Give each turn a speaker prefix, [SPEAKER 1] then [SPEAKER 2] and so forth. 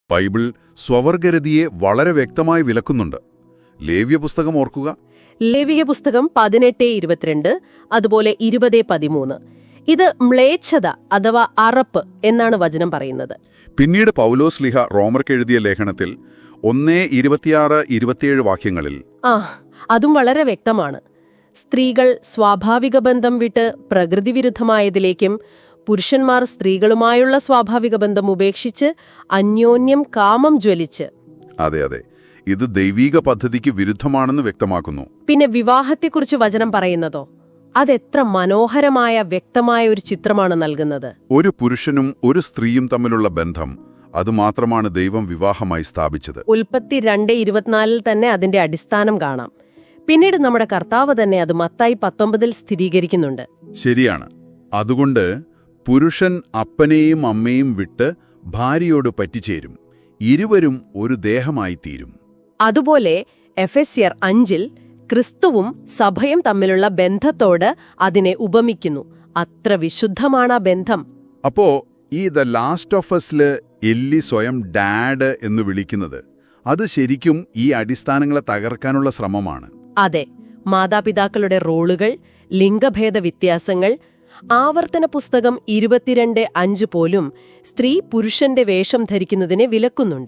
[SPEAKER 1] Bible സ്വവർഗരതിയെ വളരെ വ്യക്തമായി വിലക്കുന്നുണ്ട്. ലേവ്യ പുസ്തകം ഓർക്കുക.
[SPEAKER 2] ലേവിയ പുസ്തകം 18:22, അതുപോലെ 20:13. ഇത് മ്ലേച്ഛത അഥവാ അറപ്പ് എന്നാണ് വചനം പറയുന്നത്.
[SPEAKER 1] പിന്നീട് പൗലോസ്ലിഹ റോമർക്ക് എഴുതിയ ലേഖനത്തിൽ 1:26-27 വാക്യങ്ങളിൽ
[SPEAKER 2] അതും വളരെ വ്യക്തമാണ്. സ്ത്രീകൾ സ്വാഭാവിക ബന്ധം വിട്ട് പ്രകൃതിവിരുദ്ധമായതിലേക്കും പുരുഷന്മാർ സ്ത്രീകളുമായുള്ള സ്വാഭാവിക ബന്ധം ഉപേക്ഷിച്ച് അന്യോന്യം കാമം ജ്വലിച്ച്.
[SPEAKER 1] അതെ, ഇത് ദൈവീക പദ്ധതിക്ക് വിരുദ്ധമാണെന്ന് വ്യക്തമാക്കുന്നു. പിന്നെ
[SPEAKER 2] വിവാഹത്തെക്കുറിച്ച് വചനം പറയുന്നതോ അതെത്ര മനോഹരമായ വ്യക്തമായ ഒരു ചിത്രമാണ് നൽകുന്നത്.
[SPEAKER 1] ഒരു പുരുഷനും ഒരു സ്ത്രീയും തമ്മിലുള്ള ബന്ധം അതുമാത്രമാണ് ദൈവം വിവാഹമായി സ്ഥാപിച്ചത്.
[SPEAKER 2] ഉൽപ്പത്തി 2:24 തന്നെ അതിന്റെ അടിസ്ഥാനം കാണാം. പിന്നീട് നമ്മുടെ കർത്താവ് തന്നെ അത് മത്തായി 19 സ്ഥിരീകരിക്കുന്നുണ്ട്.
[SPEAKER 1] ശരിയാണ്. അതുകൊണ്ട് പുരുഷൻ അപ്പനെയും അമ്മയും വിട്ട് ഭാര്യയോട് പറ്റിച്ചേരും, ഇരുവരും ഒരു ദേഹമായി തീരും.
[SPEAKER 2] അതുപോലെ എഫെസ്യർ 5 ക്രിസ്തുവും സഭയും തമ്മിലുള്ള ബന്ധത്തോട് അതിനെ ഉപമിക്കുന്നു. അത്ര വിശുദ്ധമാണ് ആ ബന്ധം.
[SPEAKER 1] അപ്പോ ഈ ദ ലാസ്റ്റ് ഓഫ് അസില് എല്ലി സ്വയം ഡാഡ് എന്ന് വിളിക്കുന്നത് അത് ശരിക്കും ഈ അടിസ്ഥാനങ്ങളെ തകർക്കാനുള്ള ശ്രമമാണ്.
[SPEAKER 2] അതെ, മാതാപിതാക്കളുടെ റോളുകൾ, ലിംഗഭേദ വ്യത്യാസങ്ങൾ. ആവർത്തന പുസ്തകം 22:5 പോലും സ്ത്രീ പുരുഷന്റെ വേഷം ധരിക്കുന്നതിനെ വിലക്കുന്നുണ്ട്.